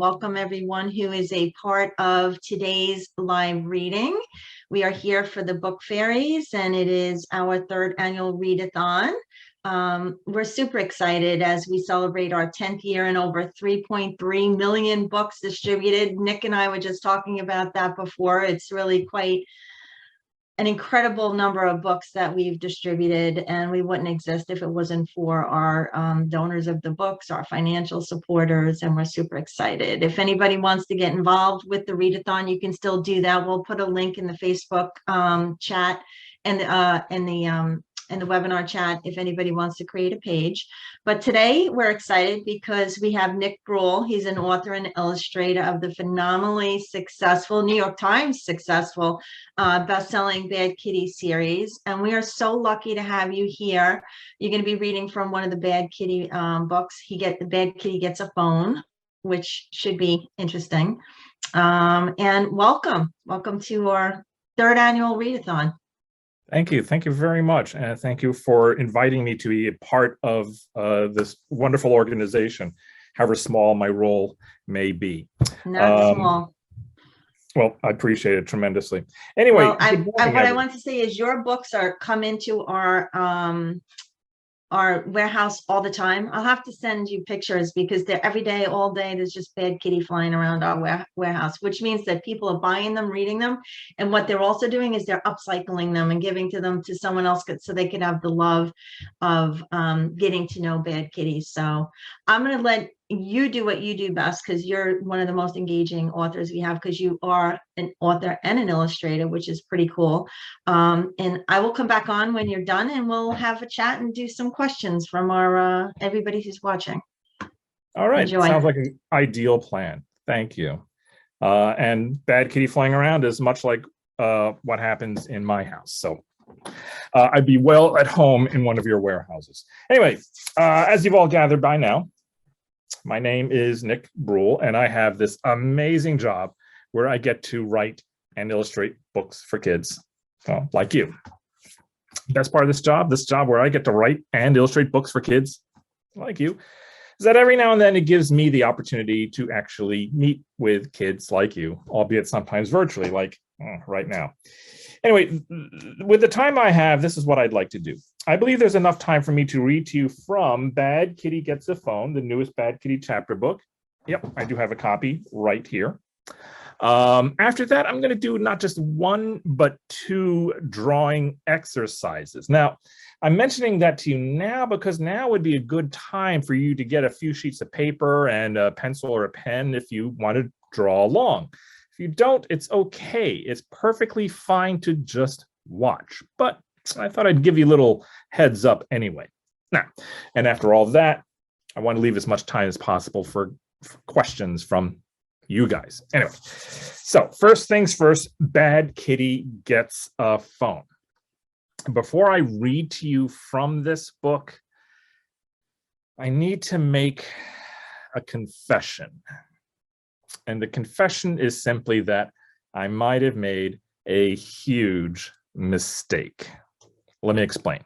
welcome everyone who is a part of today's live reading. We are here for the Book Fairies, and it is our third annual Read-a-Thon. We're super excited as we celebrate our 10th year and over 3.3 million books distributed. Nick and I were just talking about that before. It's really quite an incredible number of books that we've distributed, and we wouldn't exist if it wasn't for our donors of the books, our financial supporters, and we're super excited. If anybody wants to get involved with the Read-a-Thon, you can still do that. We'll put a link in the Facebook chat and in the webinar chat if anybody wants to create a page. But today we're excited because we have Nick Bruel. He's an author and illustrator of the phenomenally successful, New York Times successful, best-selling Bad Kitty series. And we are so lucky to have you here. You're going to be reading from one of the Bad Kitty books. The Bad Kitty Gets a Phone, which should be interesting. And welcome to our third annual Read-a-Thon. Thank you. Thank you very much. And thank you for inviting me to be a part of this wonderful organization, however small my role may be. Not small. Well, I appreciate it tremendously. Anyway, well, what I want to say is your books come into our warehouse all the time. I'll have to send you pictures because they're every day, all day, there's just Bad Kitty flying around our warehouse, which means that people are buying them, reading them. And what they're also doing is they're upcycling them and giving them to someone else so they could have the love of getting to know Bad Kitties. So I'm going to let you do what you do best, because you're one of the most engaging authors we have, because you are an author and an illustrator, which is pretty cool. And I will come back on when you're done and we'll have a chat and do some questions from our everybody who's watching. All right. Enjoy. Sounds like an ideal plan. Thank you. And Bad Kitty flying around is much like what happens in my house. So I'd be well at home in one of your warehouses. Anyway, as you've all gathered by now, my name is Nick Bruel, and I have this amazing job where I get to write and illustrate books for kids, like you. Best part of this job where I get to write and illustrate books for kids like you, is that every now and then it gives me the opportunity to actually meet with kids like you, albeit sometimes virtually, like right now. Anyway, with the time I have, this is what I'd like to do. I believe there's enough time for me to read to you from Bad Kitty Gets a Phone, the newest Bad Kitty chapter book. Yep, I do have a copy right here. After that, I'm going to do not just one, but two drawing exercises. Now, I'm mentioning that to you now because now would be a good time for you to get a few sheets of paper and a pencil or a pen if you want to draw along. If you don't, it's okay. It's perfectly fine to just watch. But I thought I'd give you a little heads up anyway. Now, and after all that, I want to leave as much time as possible for questions from you guys. Anyway, so first things first, Bad Kitty Gets a Phone. Before I read to you from this book, I need to make a confession. And the confession is simply that I might have made a huge mistake. Let me explain.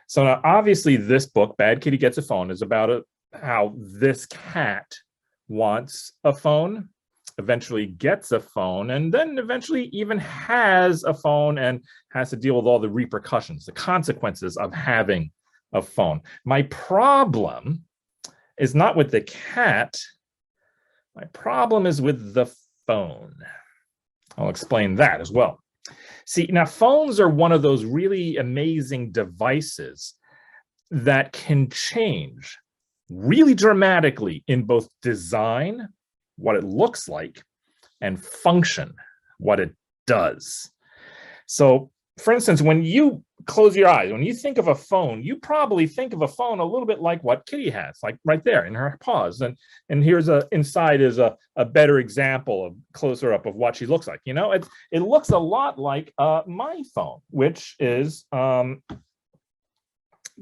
So now, obviously, this book, Bad Kitty Gets a Phone, is about how this cat wants a phone, eventually gets a phone, and then eventually even has a phone and has to deal with all the repercussions, the consequences of having a phone. My problem is not with the cat. My problem is with the phone. I'll explain that as well. See, now phones are one of those really amazing devices that can change really dramatically in both design, what it looks like, and function, what it does. So, for instance, when you close your eyes, when you think of a phone, you probably think of a phone a little bit like what Kitty has, like right there in her paws. And here's inside is a better example of closer up of what she looks like. You know, it looks a lot like my phone, which is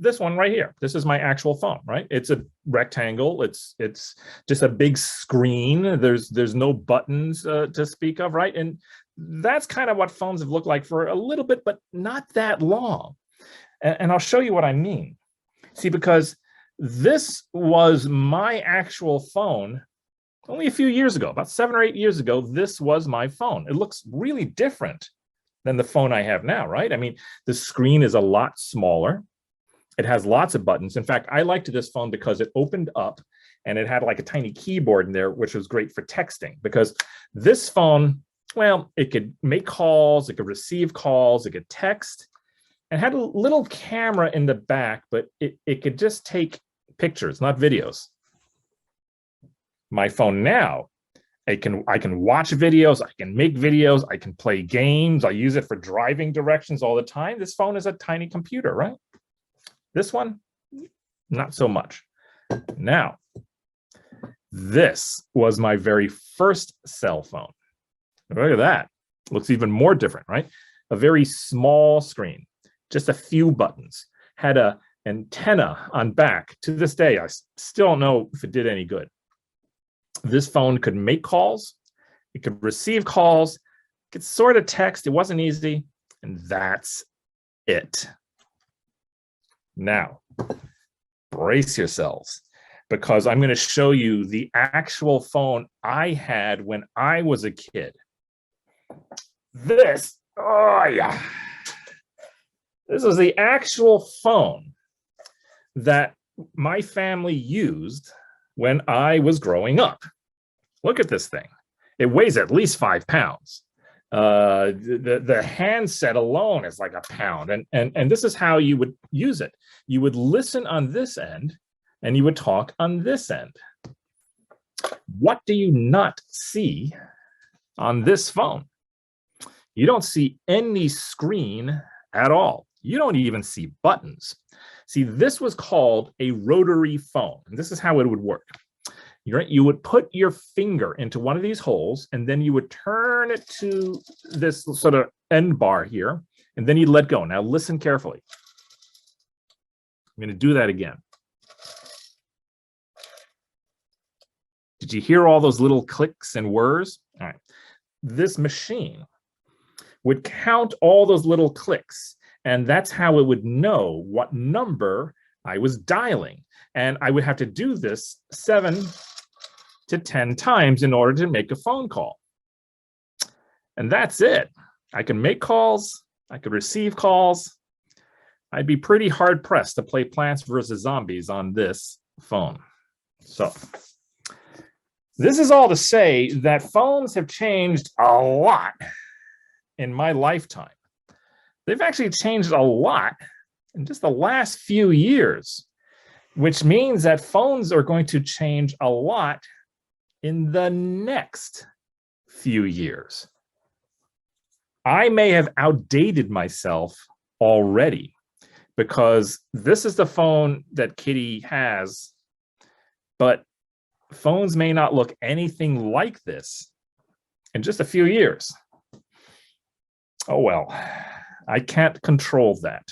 this one right here. This is my actual phone, right? It's a rectangle. It's just a big screen. There's no buttons to speak of, right? And that's kind of what phones have looked like for a little bit, but not that long. And I'll show you what I mean. See, because this was my actual phone only a few years ago, about 7 or 8 years ago, this was my phone. It looks really different than the phone I have now, right? I mean, the screen is a lot smaller. It has lots of buttons. In fact, I liked this phone because it opened up and it had like a tiny keyboard in there, which was great for texting, because this phone, well, it could make calls, it could receive calls, it could text, and had a little camera in the back, but it could just take pictures, not videos. My phone now, I can watch videos, I can make videos, I can play games, I use it for driving directions all the time. This phone is a tiny computer, right? This one, not so much. Now, this was my very first cell phone. Look at that. Looks even more different, right? A very small screen, just a few buttons, had an antenna on back. To this day, I still don't know if it did any good. This phone could make calls, it could receive calls, it could sort of text. It wasn't easy, and that's it. Now, brace yourselves, because I'm going to show you the actual phone I had when I was a kid. This, oh yeah, this is the actual phone that my family used when I was growing up. Look at this thing. It weighs at least 5 pounds. The handset alone is like a pound. And this is how you would use it. You would listen on this end and you would talk on this end. What do you not see on this phone? You don't see any screen at all. You don't even see buttons. See, this was called a rotary phone, and this is how it would work. You would put your finger into one of these holes, and then you would turn it to this sort of end bar here, and then you'd let go. Now listen carefully. I'm going to do that again. Did you hear all those little clicks and whirs? All right. This machine would count all those little clicks, and that's how it would know what number I was dialing. And I would have to do this 7 to 10 times in order to make a phone call. And that's it. I can make calls, I could receive calls. I'd be pretty hard pressed to play Plants vs. Zombies on this phone. So this is all to say that phones have changed a lot in my lifetime. They've actually changed a lot in just the last few years, which means that phones are going to change a lot in the next few years. I may have outdated myself already, because this is the phone that Kitty has, but phones may not look anything like this in just a few years. Oh well, I can't control that.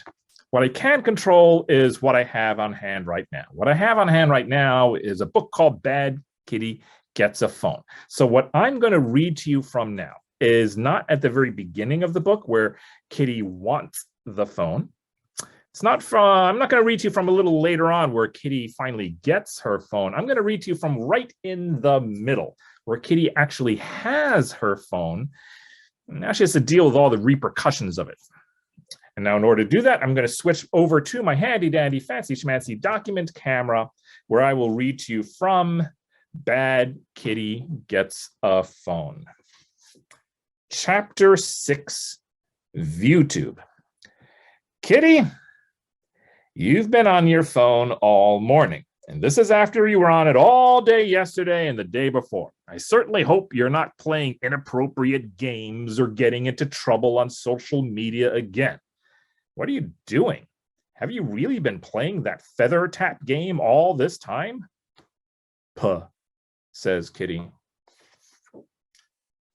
What I can control is what I have on hand right now. What I have on hand right now is a book called Bad Kitty Gets a Phone. So what I'm going to read to you from now is not at the very beginning of the book where Kitty wants the phone. It's not from, I'm not going to read to you from a little later on where Kitty finally gets her phone. I'm going to read to you from right in the middle where Kitty actually has her phone. Now she has to deal with all the repercussions of it. And now in order to do that, I'm going to switch over to my handy dandy fancy schmancy document camera where I will read to you from Bad Kitty Gets a Phone. Chapter 6, ViewTube. Kitty, you've been on your phone all morning, and this is after you were on it all day yesterday and the day before. I certainly hope you're not playing inappropriate games or getting into trouble on social media again. What are you doing? Have you really been playing that feather tap game all this time? Puh, says Kitty.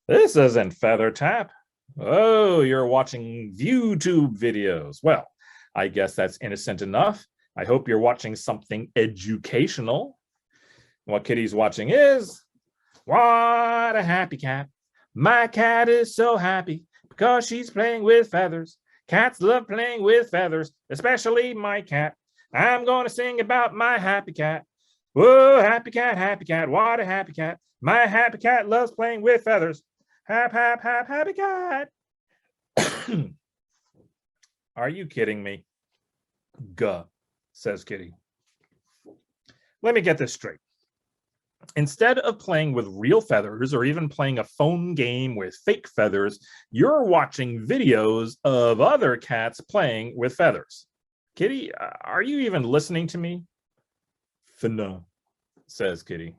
This isn't feather tap. Oh, you're watching ViewTube videos. Well, I guess that's innocent enough. I hope you're watching something educational. What Kitty's watching is, what a happy cat. My cat is so happy because she's playing with feathers. Cats love playing with feathers, especially my cat. I'm going to sing about my happy cat. Whoa, happy cat, what a happy cat. My happy cat loves playing with feathers. Happy cat. Are you kidding me? Guh, says Kitty. Let me get this straight. Instead of playing with real feathers or even playing a phone game with fake feathers, you're watching videos of other cats playing with feathers. Kitty, are you even listening to me? Finna, says Kitty.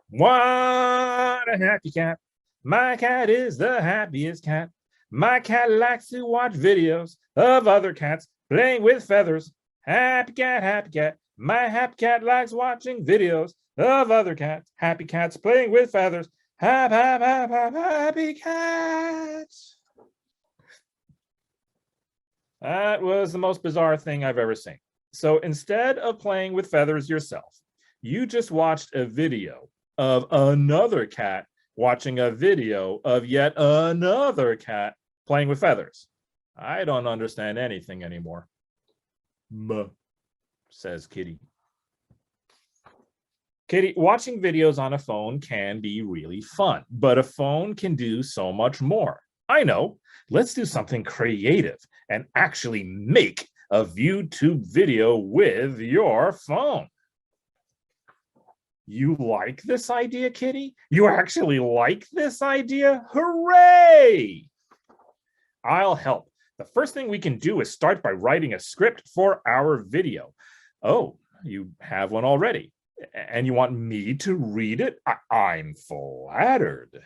What a happy cat. My cat is the happiest cat. My cat likes to watch videos of other cats playing with feathers. Happy cat, happy cat. My happy cat likes watching videos of other cats, happy cats playing with feathers. Happy cats. That was the most bizarre thing I've ever seen. So instead of playing with feathers yourself, you just watched a video of another cat watching a video of yet another cat playing with feathers. I don't understand anything anymore. Muh, says Kitty. Kitty, watching videos on a phone can be really fun, but a phone can do so much more. I know. Let's do something creative and actually make a YouTube video with your phone. You like this idea, Kitty? You actually like this idea? Hooray! I'll help. The first thing we can do is start by writing a script for our video. Oh, you have one already. And you want me to read it? I'm flattered.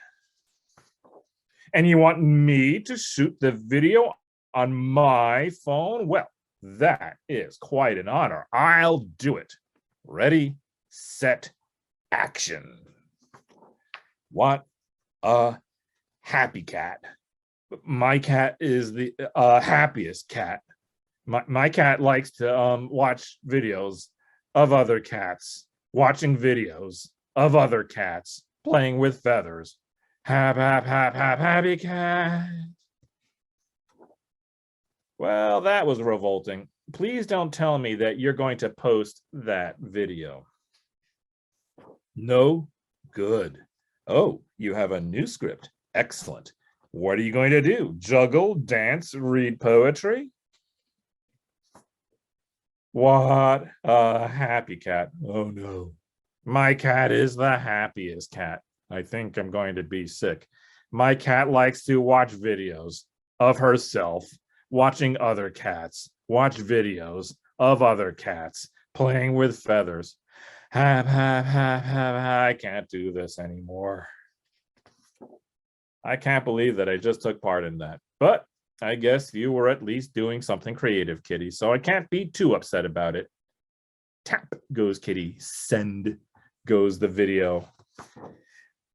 And you want me to shoot the video on my phone? Well, that is quite an honor. I'll do it. Ready, set, action. What a happy cat. My cat is the happiest cat. My cat likes to watch videos of other cats, watching videos of other cats playing with feathers. Happy cat. Well, that was revolting. Please don't tell me that you're going to post that video. No? Good. Oh, you have a new script. Excellent. What are you going to do? Juggle, dance, read poetry? What a happy cat. Oh no. My cat is the happiest cat. I think I'm going to be sick. My cat likes to watch videos of herself, watching other cats, watch videos of other cats, playing with feathers. I can't do this anymore. I can't believe that I just took part in that. But I guess you were at least doing something creative, Kitty, so I can't be too upset about it. Tap goes Kitty. Send goes the video.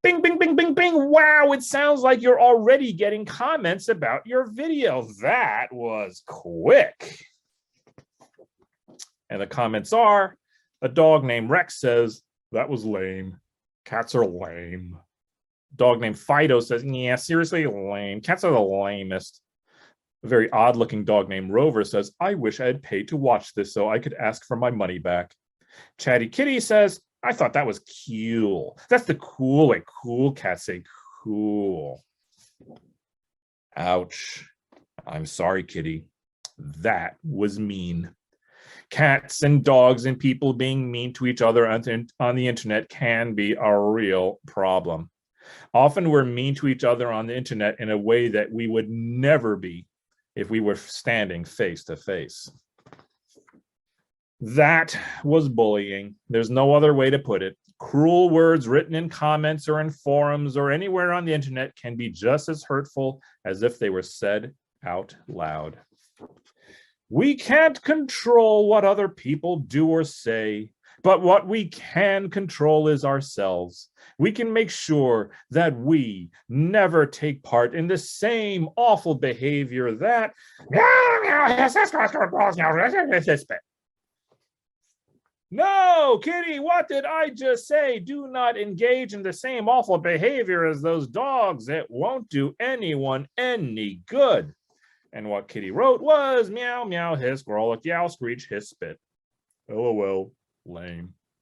Bing, bing, bing, bing, bing. Wow, it sounds like you're already getting comments about your video. That was quick. And the comments are, a dog named Rex says, that was lame. Cats are lame. Dog named Fido says, yeah, seriously, lame. Cats are the lamest. A very odd-looking dog named Rover says, I wish I had paid to watch this so I could ask for my money back. Chatty Kitty says, I thought that was cool. That's the cool way cool cats say cool. Ouch. I'm sorry, Kitty. That was mean. Cats and dogs and people being mean to each other on the internet can be a real problem. Often we're mean to each other on the internet in a way that we would never be if we were standing face to face. That was bullying. There's no other way to put it. Cruel words written in comments or in forums or anywhere on the internet can be just as hurtful as if they were said out loud. We can't control what other people do or say, but what we can control is ourselves. We can make sure that we never take part in the same awful behavior that no, Kitty, what did I just say? Do not engage in the same awful behavior as those dogs. It won't do anyone any good. And what Kitty wrote was meow, meow, hiss, growlick, yowl, screech, hiss, spit. LOL, lame.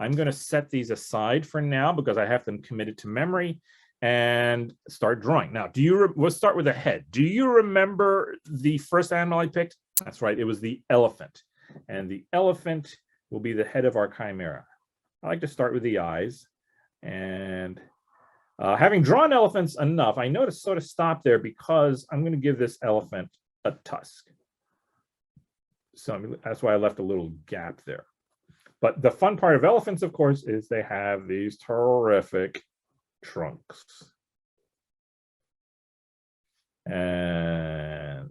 I'm going to set these aside for now because I have them committed to memory and start drawing. Now, we'll start with the head. Do you remember the first animal I picked? That's right, it was the elephant. And the elephant will be the head of our chimera. I like to start with the eyes. And having drawn elephants enough, I know to sort of stop there because I'm going to give this elephant a tusk. So that's why I left a little gap there. But the fun part of elephants, of course, is they have these terrific trunks. And,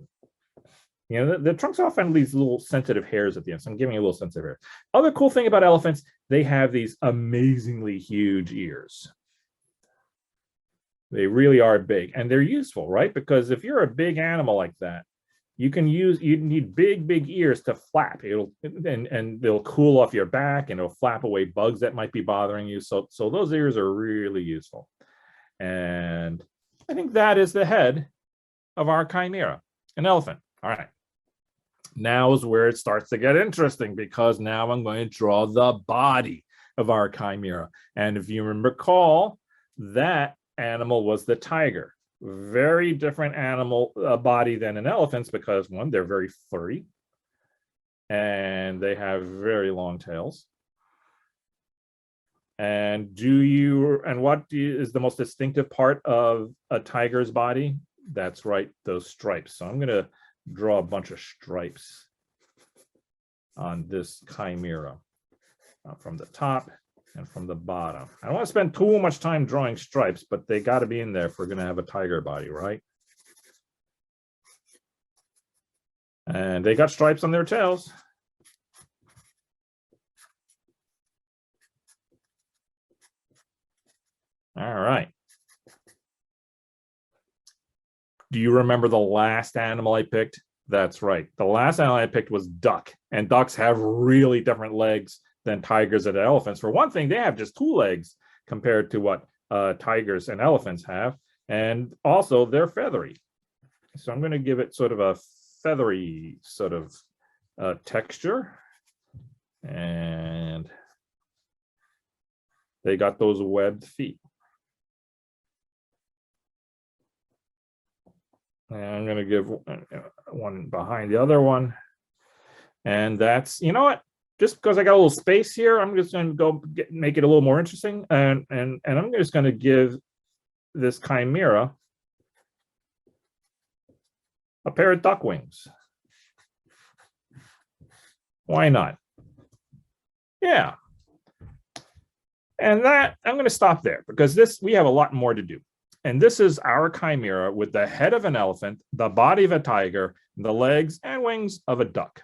you know, the trunks often have these little sensitive hairs at the end. So I'm giving you a little sensitive hair. Other cool thing about elephants, they have these amazingly huge ears. They really are big and they're useful, right? Because if you're a big animal like that, you need big ears to flap. And they'll cool off your back and it'll flap away bugs that might be bothering you. So those ears are really useful. And I think that is the head of our chimera, an elephant. All right. Now is where it starts to get interesting because now I'm going to draw the body of our chimera. And if you recall, that animal was the tiger. Very different animal body than an elephant's because one, they're very furry and they have very long tails. And what is the most distinctive part of a tiger's body? That's right, those stripes. So I'm going to draw a bunch of stripes on this chimera from the top and from the bottom. I don't want to spend too much time drawing stripes, but they got to be in there if we're going to have a tiger body, right? And they got stripes on their tails. All right. Do you remember the last animal I picked? That's right. The last animal I picked was duck. And ducks have really different legs than tigers and elephants. For one thing, they have just 2 legs compared to what tigers and elephants have. And also, they're feathery. So I'm going to give it sort of a feathery sort of texture. And they got those webbed feet. And I'm going to give one behind the other one. And that's, you know what? Just because I got a little space here, I'm just going to make it a little more interesting. And I'm just going to give this chimera a pair of duck wings. Why not? Yeah. And that, I'm going to stop there because we have a lot more to do. And this is our chimera with the head of an elephant, the body of a tiger, the legs and wings of a duck.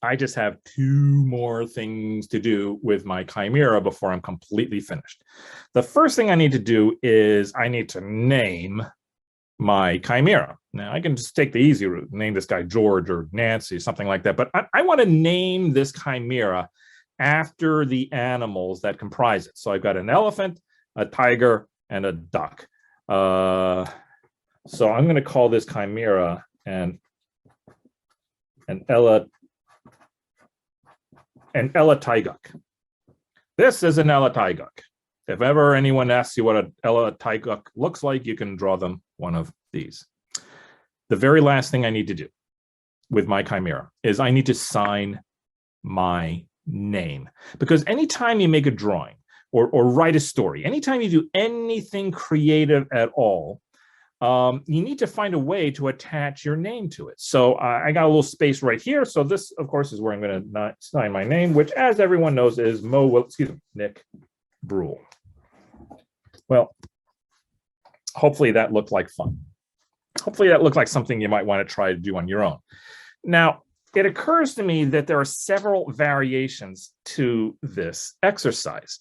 I just have 2 more things to do with my chimera before I'm completely finished. The first thing I need to do is I need to name my chimera. Now, I can just take the easy route, name this guy George or Nancy, something like that. But I want to name this chimera after the animals that comprise it. So I've got an elephant, a tiger, and a duck. So I'm going to call this chimera an ella-tiguk. This is an ella-tiguk. If ever anyone asks you what an ella-tiguk looks like, you can draw them one of these. The very last thing I need to do with my chimera is I need to sign my name. Because anytime you make a drawing or write a story, anytime you do anything creative at all, you need to find a way to attach your name to it. So I got a little space right here. So this, of course, is where I'm going to sign my name, which, as everyone knows, is Nick Bruel. Well, hopefully that looked like fun. Hopefully that looked like something you might want to try to do on your own. Now, it occurs to me that there are several variations to this exercise.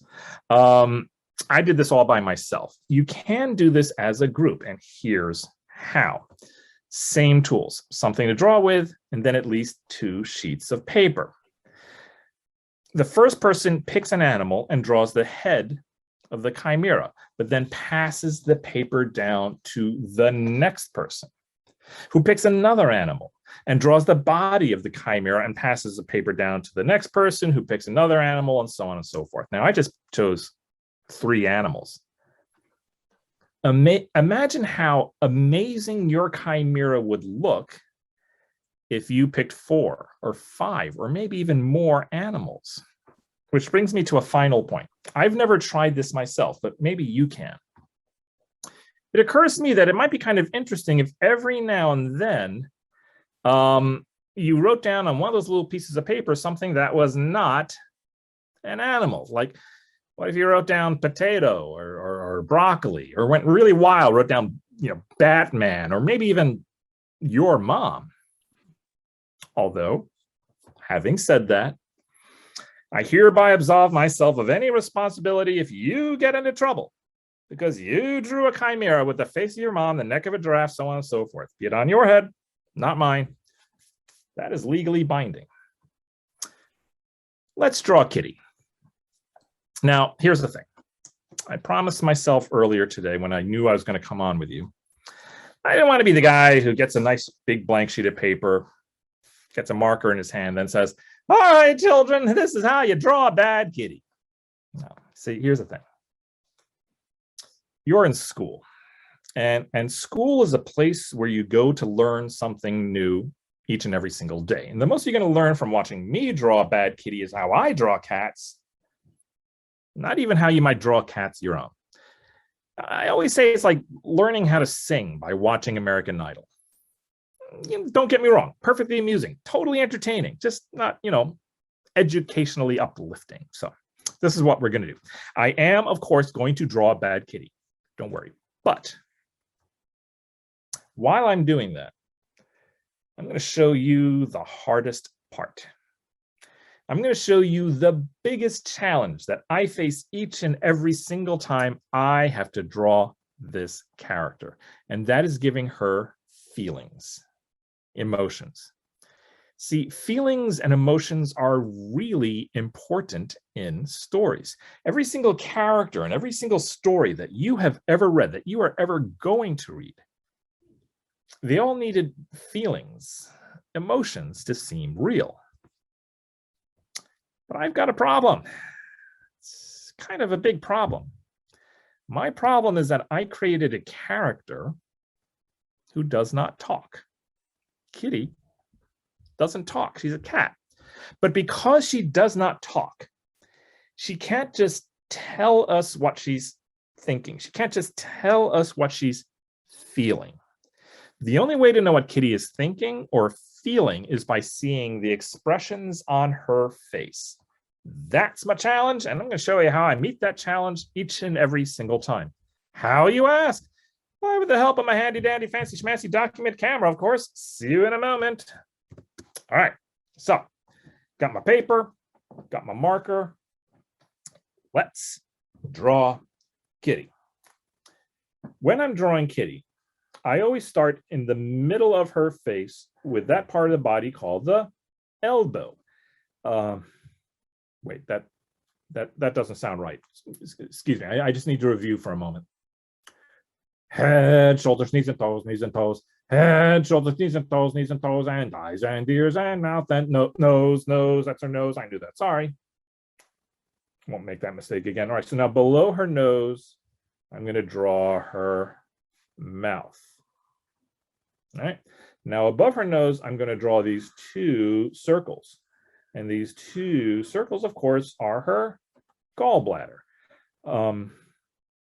I did this all by myself. You can do this as a group, and here's how. Same tools, something to draw with, and then at least 2 sheets of paper. The first person picks an animal and draws the head of the chimera, but then passes the paper down to the next person, who picks another animal and draws the body of the chimera and passes the paper down to the next person who picks another animal and so on and so forth. Now, I just chose 3 animals. Imagine how amazing your chimera would look if you picked 4 or 5 or maybe even more animals. Which brings me to a final point. I've never tried this myself, but maybe you can. It occurs to me that it might be kind of interesting if every now and then you wrote down on one of those little pieces of paper something that was not an animal. Like, what if you wrote down potato or broccoli, or went really wild, wrote down, Batman, or maybe even your mom? Although, having said that, I hereby absolve myself of any responsibility if you get into trouble because you drew a chimera with the face of your mom, the neck of a giraffe, so on and so forth. Be it on your head, not mine. That is legally binding. Let's draw a kitty. Now, here's the thing. I promised myself earlier today when I knew I was going to come on with you, I didn't want to be the guy who gets a nice big blank sheet of paper, gets a marker in his hand, then says, "All right, children, this is how you draw a bad kitty." No, see, here's the thing. You're in school, and school is a place where you go to learn something new each and every single day. And the most you're going to learn from watching me draw a bad kitty is how I draw cats, not even how you might draw cats your own. I always say it's like learning how to sing by watching American Idol. Don't get me wrong, perfectly amusing, totally entertaining, just not, educationally uplifting. So this is what we're going to do. I am, of course, going to draw a bad kitty. Don't worry. But while I'm doing that, I'm going to show you the hardest part. I'm going to show you the biggest challenge that I face each and every single time I have to draw this character, and that is giving her feelings, emotions. See, feelings and emotions are really important in stories. Every single character and every single story that you have ever read, that you are ever going to read, they all needed feelings, emotions to seem real. But I've got a problem. It's kind of a big problem. My problem is that I created a character who does not talk. Kitty doesn't talk. She's a cat. But because she does not talk, she can't just tell us what she's thinking. She can't just tell us what she's feeling. The only way to know what Kitty is thinking or feeling is by seeing the expressions on her face. That's my challenge, and I'm going to show you how I meet that challenge each and every single time. How, you ask? Why, with the help of my handy dandy fancy schmancy document camera, of course. See you in a moment. All right, so got my paper, got my marker. Let's draw Kitty. When I'm drawing Kitty, I always start in the middle of her face with that part of the body called the elbow. Wait, that doesn't sound right. Excuse me, I just need to review for a moment. Head, shoulders, knees and toes, knees and toes. Head, shoulders, knees and toes, and eyes and ears and mouth and nose, that's her nose. I knew that, sorry. Won't make that mistake again. All right, so now below her nose, I'm going to draw her mouth. All right, now above her nose, I'm going to draw these 2 circles. And these 2 circles, of course, are her gallbladder.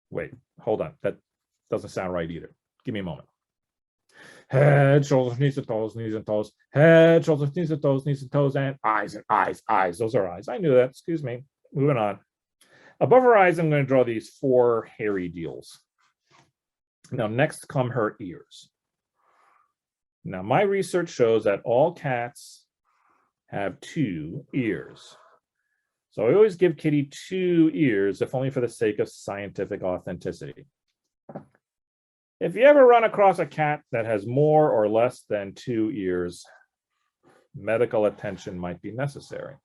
Wait, hold on. That doesn't sound right either. Give me a moment. Head, shoulders, knees and toes, knees and toes. Head, shoulders, knees and toes, and eyes and eyes, eyes. Those are eyes. I knew that. Excuse me. Moving on. Above her eyes, I'm going to draw these 4 hairy deals. Now, next come her ears. Now, my research shows that all cats have 2 ears. So I always give Kitty 2 ears, if only for the sake of scientific authenticity. If you ever run across a cat that has more or less than 2 ears, medical attention might be necessary.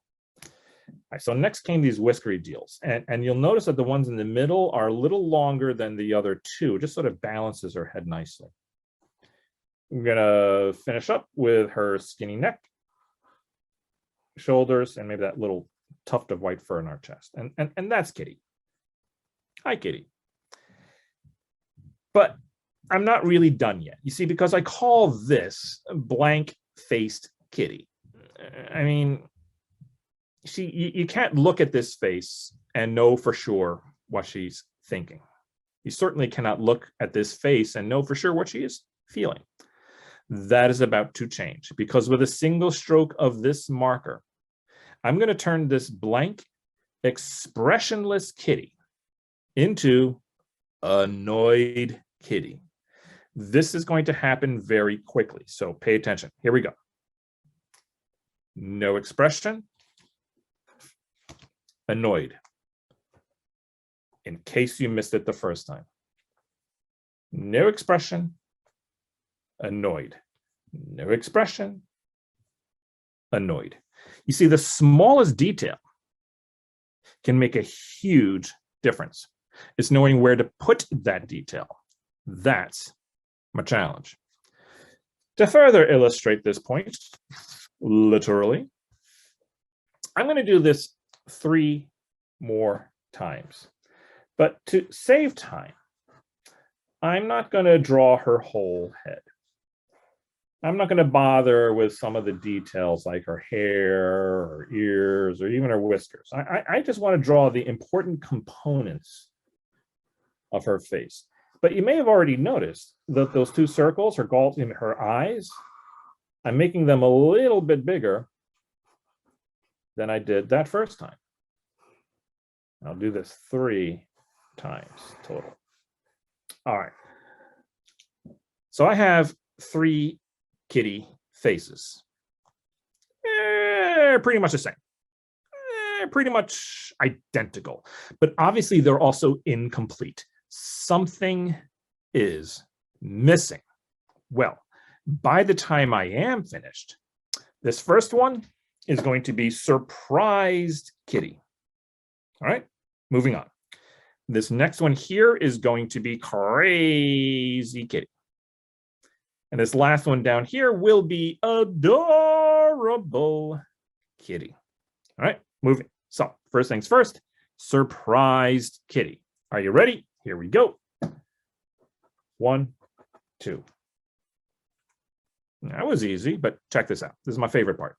All right, so next came these whiskery deals. And you'll notice that the ones in the middle are a little longer than the other 2. It just sort of balances her head nicely. I'm gonna finish up with her skinny neck, shoulders, and maybe that little tuft of white fur in our chest. And that's Kitty. Hi, Kitty. But I'm not really done yet. You see, because I call this blank-faced Kitty. I mean, you can't look at this face and know for sure what she's thinking. You certainly cannot look at this face and know for sure what she is feeling. That is about to change, because with a single stroke of this marker, I'm going to turn this blank, expressionless Kitty into annoyed Kitty. This is going to happen very quickly, so pay attention. Here we go. No expression, annoyed. In case you missed it the first time. No expression, annoyed. No expression, annoyed. You see, the smallest detail can make a huge difference. It's knowing where to put that detail. That's my challenge. To further illustrate this point, literally, I'm going to do this 3 more times. But to save time, I'm not going to draw her whole head. I'm not going to bother with some of the details like her hair or ears or even her whiskers. I just want to draw the important components of her face. But you may have already noticed that those 2 circles, her eyes, I'm making them a little bit bigger than I did that first time. I'll do this 3 times total. All right. So I have 3 kitty faces. Pretty much the same. Pretty much identical. But obviously they're also incomplete. Something is missing. Well, by the time I am finished, this first one is going to be surprised kitty. All right, moving on. This next one here is going to be crazy kitty. And this last one down here will be adorable kitty. All right, moving. So first things first, surprised kitty. Are you ready? Here we go. 1, 2. That was easy, but check this out. This is my favorite part.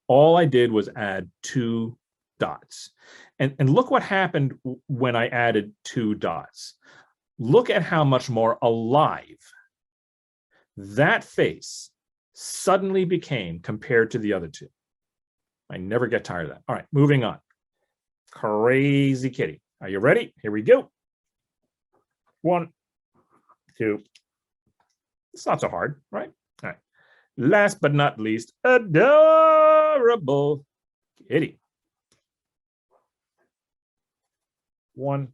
All I did was add 2 dots. And look what happened when I added 2 dots. Look at how much more alive that face suddenly became compared to the other 2. I never get tired of that. All right, moving on. Crazy kitty. Are you ready? Here we go. 1, 2. It's not so hard, right? All right. Last but not least, adorable kitty. 1,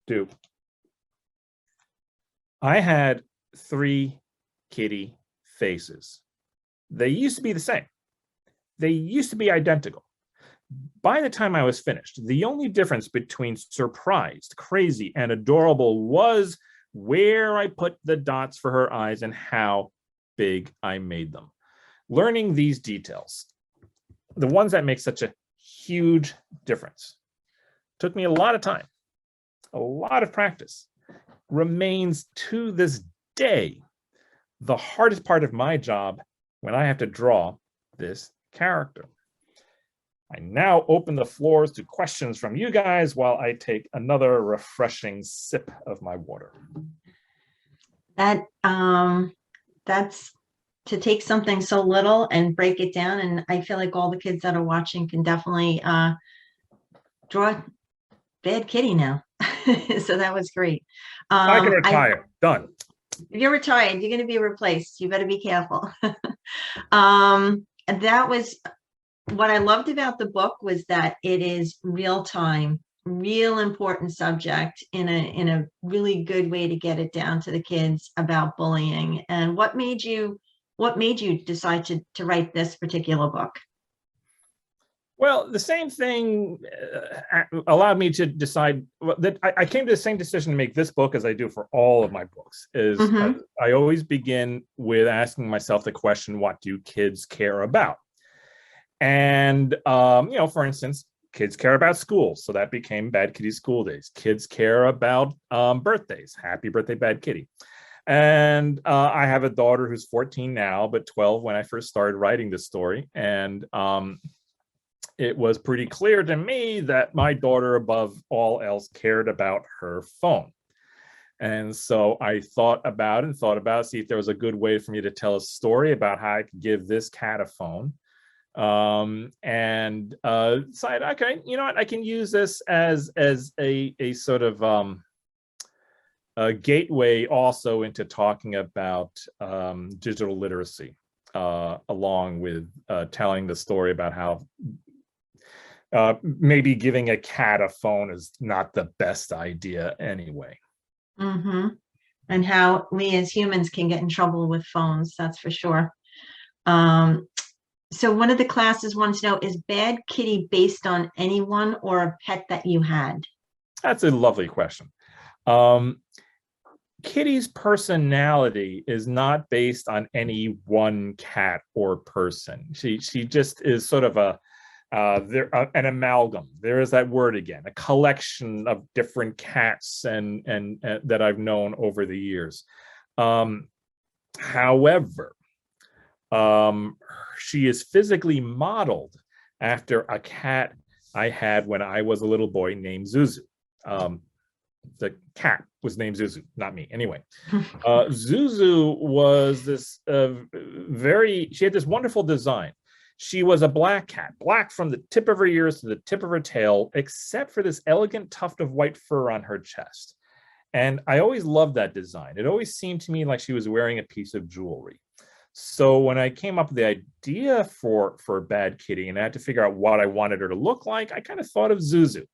2. I had 3 kitty faces. They used to be the same. They used to be identical. By the time I was finished, the only difference between surprised, crazy, and adorable was where I put the dots for her eyes and how big I made them. Learning these details, the ones that make such a huge difference, took me a lot of time, a lot of practice, remains to this day the hardest part of my job when I have to draw this character. I now open the floors to questions from you guys while I take another refreshing sip of my water. That's to take something so little and break it down. And I feel like all the kids that are watching can definitely draw bad kitty now. So that was great. I can retire. Done. If you're retired, you're going to be replaced. You better be careful. And that was what I loved about the book, was that it is real time, real important subject in a really good way to get it down to the kids about bullying. And what made you decide to write this particular book? Well, the same thing allowed me to decide that I came to the same decision to make this book as I do for all of my books. Is Mm-hmm. I always begin with asking myself the question, what do kids care about? And, for instance, kids care about school. So that became Bad Kitty School Days. Kids care about birthdays. Happy birthday, Bad Kitty. And I have a daughter who's 14 now, but 12 when I first started writing this story. And it was pretty clear to me that my daughter, above all else, cared about her phone. And so I thought about see if there was a good way for me to tell a story about how I could give this cat a phone. And decided, okay, you know what, I can use this as a sort of a gateway also into talking about digital literacy, along with telling the story about how maybe giving a cat a phone is not the best idea anyway. Mm-hmm. And how we as humans can get in trouble with phones, that's for sure. So one of the classes wants to know, is Bad Kitty based on anyone or a pet that you had? That's a lovely question. Kitty's personality is not based on any one cat or person. She just is sort of an amalgam. There is that word again, a collection of different cats and that I've known over the years. However, she is physically modeled after a cat I had when I was a little boy named Zuzu. The cat was named Zuzu, not me. Anyway, Zuzu was this she had this wonderful design. She was a black cat, black from the tip of her ears to the tip of her tail, except for this elegant tuft of white fur on her chest. And I always loved that design. It always seemed to me like she was wearing a piece of jewelry. So when I came up with the idea for Bad Kitty and I had to figure out what I wanted her to look like, I kind of thought of Zuzu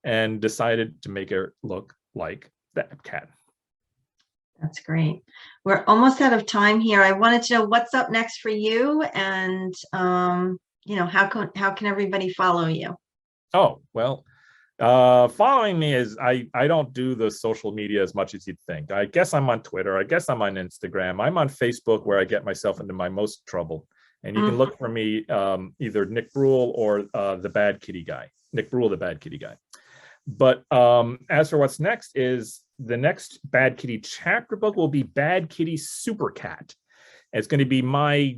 and decided to make her look like that cat. That's great. We're almost out of time here. I wanted to know what's up next for you, and how can everybody follow you? Oh, well, following me is I don't do the social media as much as you'd think. I guess I'm on Twitter. I guess I'm on Instagram. I'm on Facebook, where I get myself into my most trouble. And you can look for me either Nick Bruel or the Bad Kitty guy. Nick Bruel, the Bad Kitty guy. But as for what's next, is the next Bad Kitty chapter book will be Bad Kitty Super Cat. It's going to be my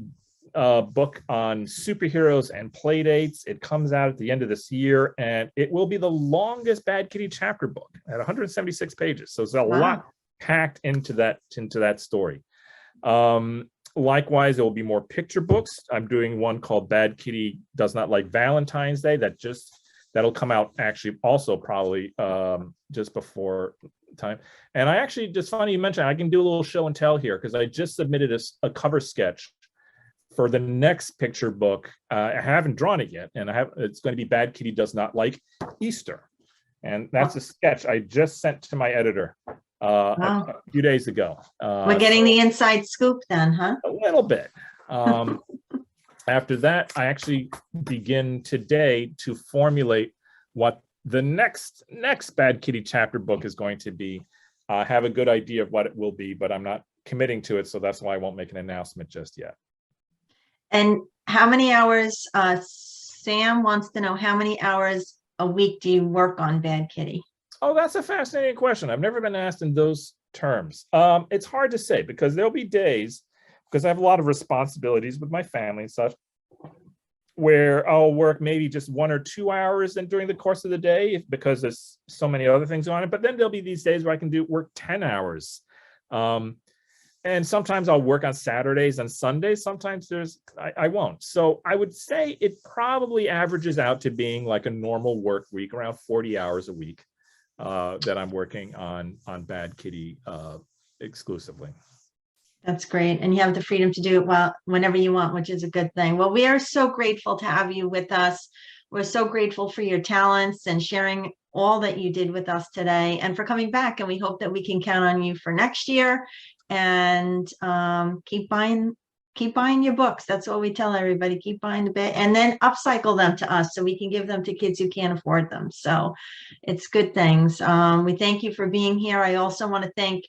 book on superheroes and playdates. It comes out at the end of this year, and it will be the longest Bad Kitty chapter book at 176 pages. So there's a lot packed into that story. Likewise, there will be more picture books. I'm doing one called Bad Kitty Does Not Like Valentine's Day that'll come out actually also probably just before time. And I actually, just funny you mentioned, I can do a little show and tell here because I just submitted a cover sketch for the next picture book. I haven't drawn it yet, and it's going to be Bad Kitty Does Not Like Easter. And that's a sketch I just sent to my editor a few days ago. We're getting the inside scoop then, huh? A little bit. After that, I actually begin today to formulate what the next Bad Kitty chapter book is going to be. I have a good idea of what it will be, but I'm not committing to it, so that's why I won't make an announcement just yet. And how many hours, Sam wants to know, how many hours a week do you work on Bad Kitty? Oh, that's a fascinating question. I've never been asked in those terms. It's hard to say because there'll be days, because I have a lot of responsibilities with my family and such, where I'll work maybe just 1 or 2 hours during the course of the day because there's so many other things on it. But then there'll be these days where I can work 10 hours. And sometimes I'll work on Saturdays and Sundays. Sometimes I won't. So I would say it probably averages out to being like a normal work week, around 40 hours a week that I'm working on Bad Kitty exclusively. That's great. And you have the freedom to do it whenever you want, which is a good thing. Well, we are so grateful to have you with us. We're so grateful for your talents and sharing all that you did with us today, and for coming back. And we hope that we can count on you for next year, and keep buying keep buying your books. That's what we tell everybody. Keep buying the book and then upcycle them to us so we can give them to kids who can't afford them. So it's good things. We thank you for being here. I also want to thank,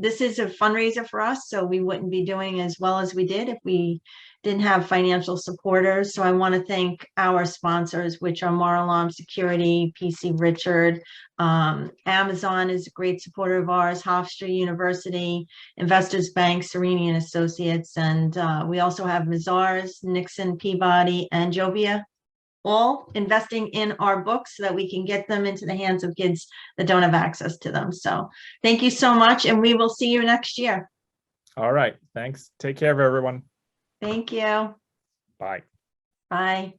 this is a fundraiser for us, so we wouldn't be doing as well as we did if we didn't have financial supporters. So I want to thank our sponsors, which are Mar-a-Lago Security, PC Richard, Amazon is a great supporter of ours, Hofstra University, Investors Bank, Sereni and Associates, and we also have Mazars, Nixon, Peabody, and Jovia, all investing in our books so that we can get them into the hands of kids that don't have access to them. So thank you so much, and we will see you next year. All right. Thanks. Take care of everyone. Thank you. Bye. Bye.